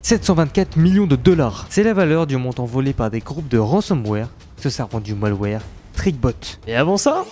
724 millions de dollars. C'est la valeur du montant volé par des groupes de ransomware se servant du malware TrickBot. Et avant ça,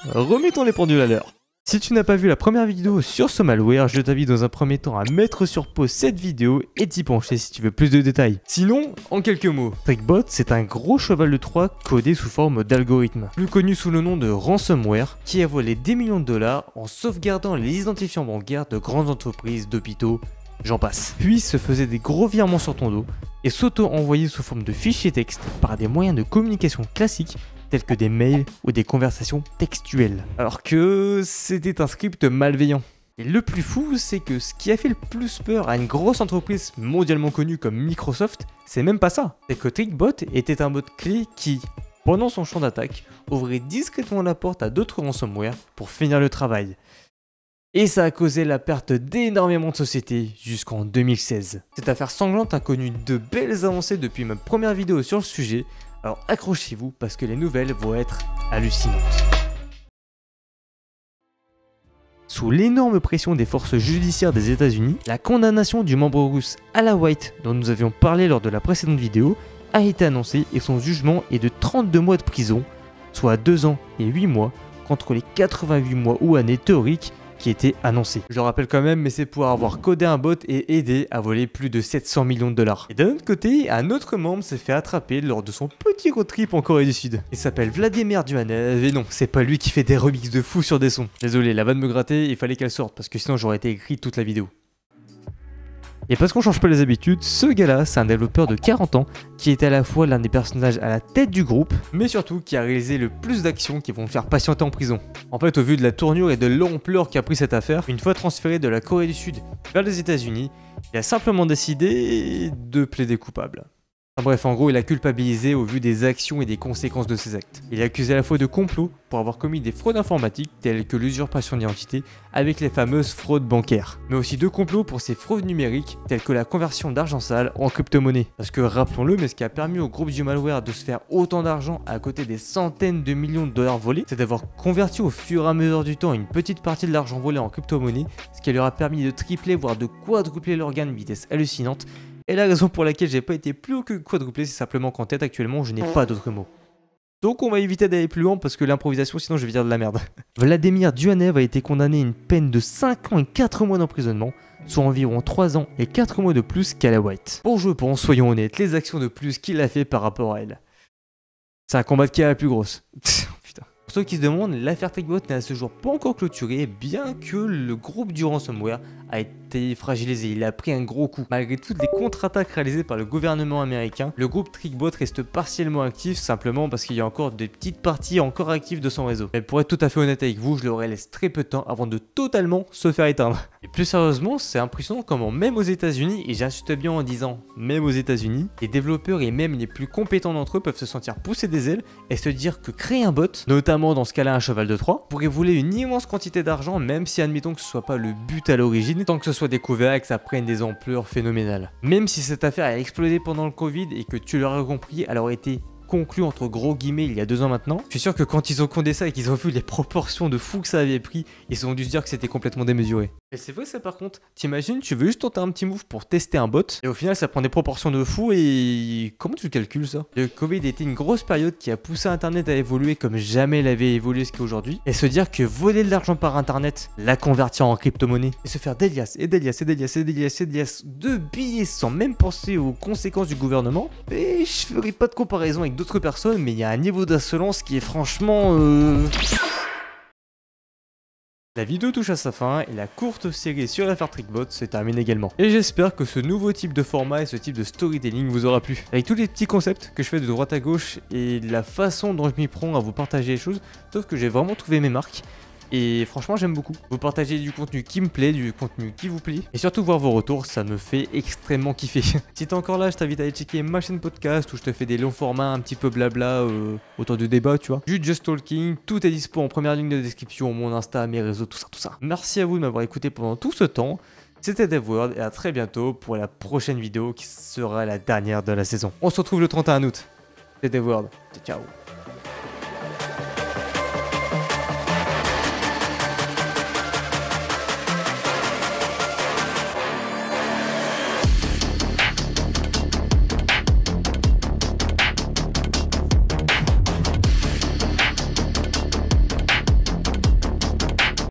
remettons les pendules à l'heure. Si tu n'as pas vu la première vidéo sur ce malware, je t'invite dans un premier temps à mettre sur pause cette vidéo et t'y pencher si tu veux plus de détails. Sinon, en quelques mots, TrickBot c'est un gros cheval de Troie codé sous forme d'algorithme, plus connu sous le nom de ransomware, qui a volé des millions de dollars en sauvegardant les identifiants bancaires de grandes entreprises, d'hôpitaux, j'en passe. Puis se faisait des gros virements sur ton dos et s'auto-envoyait sous forme de fichiers texte par des moyens de communication classiques tels que des mails ou des conversations textuelles. Alors que c'était un script malveillant. Et le plus fou, c'est que ce qui a fait le plus peur à une grosse entreprise mondialement connue comme Microsoft, c'est même pas ça. C'est que TrickBot était un bot clé qui, pendant son champ d'attaque, ouvrait discrètement la porte à d'autres ransomware pour finir le travail. Et ça a causé la perte d'énormément de sociétés jusqu'en 2016. Cette affaire sanglante a connu de belles avancées depuis ma première vidéo sur le sujet, alors accrochez-vous parce que les nouvelles vont être hallucinantes. Sous l'énorme pression des forces judiciaires des États-Unis, la condamnation du membre russe Ala White, dont nous avions parlé lors de la précédente vidéo, a été annoncée et son jugement est de 32 mois de prison, soit 2 ans et 8 mois, contre les 88 mois ou années théoriques qui était annoncé. Je le rappelle quand même, mais c'est pour avoir codé un bot et aidé à voler plus de 700 millions de dollars. Et d'un autre côté, un autre membre s'est fait attraper lors de son petit road trip en Corée du Sud. Il s'appelle Vladimir Duanev et non, c'est pas lui qui fait des remixes de fou sur des sons. Désolé, la vanne me grattait, il fallait qu'elle sorte parce que sinon j'aurais été écrit toute la vidéo. Et parce qu'on change pas les habitudes, ce gars-là, c'est un développeur de 40 ans qui est à la fois l'un des personnages à la tête du groupe, mais surtout qui a réalisé le plus d'actions qui vont le faire patienter en prison. En fait, au vu de la tournure et de l'ampleur qu'a pris cette affaire, une fois transféré de la Corée du Sud vers les États-Unis, il a simplement décidé de plaider coupable. Enfin bref, en gros, il a culpabilisé au vu des actions et des conséquences de ses actes. Il est accusé à la fois de complot pour avoir commis des fraudes informatiques telles que l'usurpation d'identité avec les fameuses fraudes bancaires, mais aussi de complot pour ses fraudes numériques telles que la conversion d'argent sale en crypto-monnaie. Parce que rappelons-le, mais ce qui a permis au groupe du malware de se faire autant d'argent à côté des centaines de millions de dollars volés, c'est d'avoir converti au fur et à mesure du temps une petite partie de l'argent volé en crypto-monnaie, ce qui leur a permis de tripler voire de quadrupler leur gain de vitesse hallucinante. Et la raison pour laquelle j'ai pas été plus haut que quadruplé, c'est simplement qu'en tête actuellement je n'ai pas d'autres mots. Donc on va éviter d'aller plus loin parce que l'improvisation sinon je vais dire de la merde. Vladimir Duanev a été condamné à une peine de 5 ans et 4 mois d'emprisonnement, soit environ 3 ans et 4 mois de plus qu'Ala White. Pour je pense, soyons honnêtes, les actions de plus qu'il a fait par rapport à elle. C'est un combat de qui est la plus grosse. Pour ceux qui se demandent, l'affaire TrickBot n'est à ce jour pas encore clôturée, bien que le groupe du ransomware a été fragilisé, il a pris un gros coup. Malgré toutes les contre-attaques réalisées par le gouvernement américain, le groupe TrickBot reste partiellement actif simplement parce qu'il y a encore des petites parties encore actives de son réseau. Mais pour être tout à fait honnête avec vous, je leur laisse très peu de temps avant de totalement se faire éteindre. Et plus sérieusement, c'est impressionnant comment même aux États-Unis, et j'insiste bien en disant même aux États-Unis, les développeurs et même les plus compétents d'entre eux peuvent se sentir pousser des ailes et se dire que créer un bot, notamment dans ce cas-là un cheval de Troie, pourrait voler une immense quantité d'argent même si admettons que ce soit pas le but à l'origine, tant que ce soit découvert et que ça prenne des ampleurs phénoménales. Même si cette affaire a explosé pendant le Covid et que tu l'aurais compris, elle aurait été conclu entre gros guillemets il y a 2 ans maintenant, je suis sûr que quand ils ont condé ça et qu'ils ont vu les proportions de fou que ça avait pris, ils se sont dû se dire que c'était complètement démesuré. Et c'est vrai ça par contre, t'imagines, tu veux juste tenter un petit move pour tester un bot, et au final ça prend des proportions de fou et... comment tu le calcules ça? Le Covid était une grosse période qui a poussé Internet à évoluer comme jamais il avait évolué ce qu'est aujourd'hui, et se dire que voler de l'argent par Internet, la convertir en crypto-monnaie, et se faire des liasses de billets sans même penser aux conséquences du gouvernement, et je ferai pas de comparaison avec d'autres personnes, mais il y a un niveau d'insolence qui est franchement... La vidéo touche à sa fin et la courte série sur l'affaire TrickBot se termine également. Et j'espère que ce nouveau type de format et ce type de storytelling vous aura plu. Avec tous les petits concepts que je fais de droite à gauche et la façon dont je m'y prends à vous partager les choses, sauf que j'ai vraiment trouvé mes marques. Et franchement j'aime beaucoup. Vous partagez du contenu qui me plaît, du contenu qui vous plaît. Et surtout voir vos retours, ça me fait extrêmement kiffer. Si t'es encore là, je t'invite à aller checker ma chaîne podcast où je te fais des longs formats un petit peu blabla autour du débat, tu vois. Du Just Talking, tout est dispo en première ligne de description, mon Insta, mes réseaux, tout ça. Merci à vous de m'avoir écouté pendant tout ce temps. C'était DevWorld et à très bientôt pour la prochaine vidéo qui sera la dernière de la saison. On se retrouve le 31 août. C'était DevWorld. Ciao.